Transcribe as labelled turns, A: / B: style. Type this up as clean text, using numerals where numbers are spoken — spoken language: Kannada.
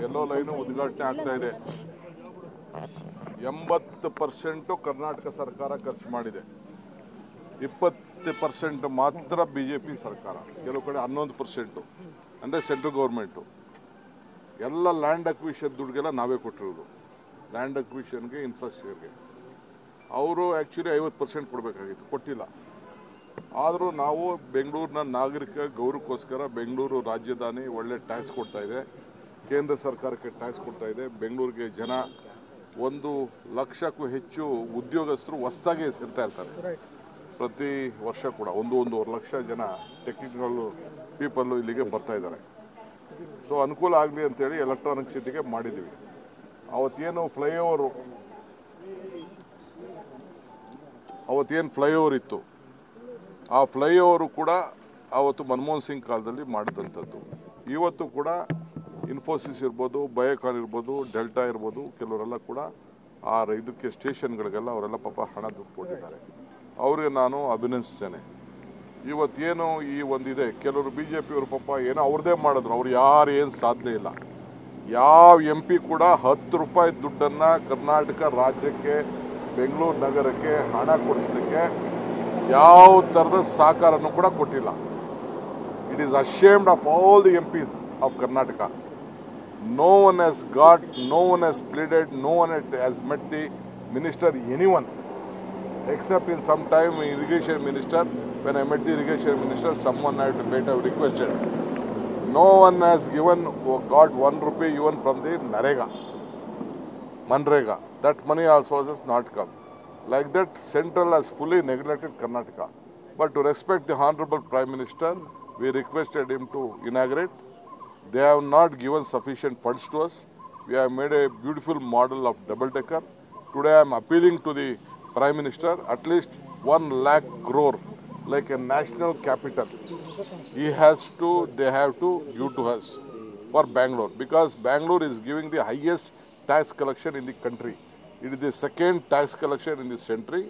A: ಎಲ್ಲೋ ಲೈನು ಉದ್ಘಾಟನೆ ಆಗ್ತಾ ಇದೆ. 80% ಕರ್ನಾಟಕ ಸರ್ಕಾರ ಖರ್ಚು ಮಾಡಿದೆ, 20% ಮಾತ್ರ ಬಿಜೆಪಿ ಸರ್ಕಾರ, ಕೆಲವು ಕಡೆ 11% ಅಂದರೆ ಸೆಂಟ್ರಲ್ ಗೌರ್ಮೆಂಟು. ಎಲ್ಲ ಲ್ಯಾಂಡ್ ಅಕ್ವಿಷನ್ ದುಡ್ಡುಗೆಲ್ಲ ನಾವೇ ಕೊಟ್ಟಿರೋದು, ಲ್ಯಾಂಡ್ ಅಕ್ವಿಷನ್ಗೆ, ಇನ್ಫ್ರಾಸ್ಟ್ರಕ್ಚರ್ಗೆ. ಅವರು ಆ್ಯಕ್ಚುಲಿ 50% ಕೊಡಬೇಕಾಗಿತ್ತು, ಕೊಟ್ಟಿಲ್ಲ. ಆದರೂ ನಾವು ಬೆಂಗಳೂರಿನ ನಾಗರಿಕ ಗೌರವಕ್ಕೋಸ್ಕರ ಬೆಂಗಳೂರು ರಾಜಧಾನಿ ಒಳ್ಳೆ ಟ್ಯಾಕ್ಸ್ ಕೊಡ್ತಾ ಇದೆ, ಕೇಂದ್ರ ಸರ್ಕಾರಕ್ಕೆ ಟ್ಯಾಕ್ಸ್ ಕೊಡ್ತಾ ಇದೆ. ಬೆಂಗಳೂರಿಗೆ ಜನ 1 ಲಕ್ಷಕ್ಕೂ ಹೆಚ್ಚು ಉದ್ಯೋಗಸ್ಥರು ಹೊಸದಾಗಿ ಸೇರ್ತಾ ಇರ್ತಾರೆ ಪ್ರತಿ ವರ್ಷ ಕೂಡ. 1-1.5 ಲಕ್ಷ ಜನ ಟೆಕ್ನಿಕಲ್ ಪೀಪಲ್ಲು ಇಲ್ಲಿಗೆ ಬರ್ತಾ ಇದ್ದಾರೆ. ಸೊ ಅನುಕೂಲ ಆಗಲಿ ಅಂತೇಳಿ ಎಲೆಕ್ಟ್ರಾನಿಕ್ ಸಿಟಿಗೆ ಮಾಡಿದ್ದೀವಿ. ಅವತ್ತೇನು ಫ್ಲೈಓವರ್ ಇತ್ತು, ಆ ಫ್ಲೈಓವರು ಕೂಡ ಆವತ್ತು ಮನಮೋಹನ್ ಸಿಂಗ್ ಕಾಲದಲ್ಲಿ ಮಾಡಿದಂಥದ್ದು. ಇವತ್ತು ಕೂಡ ಇನ್ಫೋಸಿಸ್ ಇರ್ಬೋದು, ಬಯೋಕಾನ್ ಇರ್ಬೋದು, ಡೆಲ್ಟಾ ಇರ್ಬೋದು, ಕೆಲವರೆಲ್ಲ ಕೂಡ ಆ ಇದಕ್ಕೆ ಸ್ಟೇಷನ್ಗಳಿಗೆಲ್ಲ ಅವರೆಲ್ಲ ಪಾಪ ಹಣ ದುಡ್ಡು ಕೊಟ್ಟಿದ್ದಾರೆ. ಅವ್ರಿಗೆ ನಾನು ಅಭಿನಂದಿಸ್ತೇನೆ. ಇವತ್ತೇನು ಈ ಒಂದಿದೆ, ಕೆಲವರು BJP ಅವರು ಪಾಪ ಏನೋ ಅವ್ರದ್ದೇ ಮಾಡಿದ್ರು, ಅವ್ರು ಯಾರು ಏನು ಸಾಧನೆ ಇಲ್ಲ. ಯಾವ MP ಕೂಡ 10 ರೂಪಾಯಿ ದುಡ್ಡನ್ನು ಕರ್ನಾಟಕ ರಾಜ್ಯಕ್ಕೆ, ಬೆಂಗಳೂರು ನಗರಕ್ಕೆ ಹಣ ಕೊಡಿಸಲಿಕ್ಕೆ ಯಾವ ಥರದ ಸಹಕಾರನೂ ಕೂಡ ಕೊಟ್ಟಿಲ್ಲ. It is ashamed of all the MPs of Karnataka. No one has pleaded, no one has met the minister, anyone, except in some time irrigation minister. When I met the irrigation minister, someone had requested. No one has got 1 rupee even from the Manrega. That money also has not come. Like that, Central has fully neglected Karnataka. But to respect the Honorable Prime Minister, we requested him to inaugurate. They have not given sufficient funds to us. We have made a beautiful model of double-decker. Today I am appealing to the Prime Minister, at least 1 lakh crore, like a national capital, they have to give to us for Bangalore, because Bangalore is giving the highest tax collection in the country. It is the second tax collection in this century.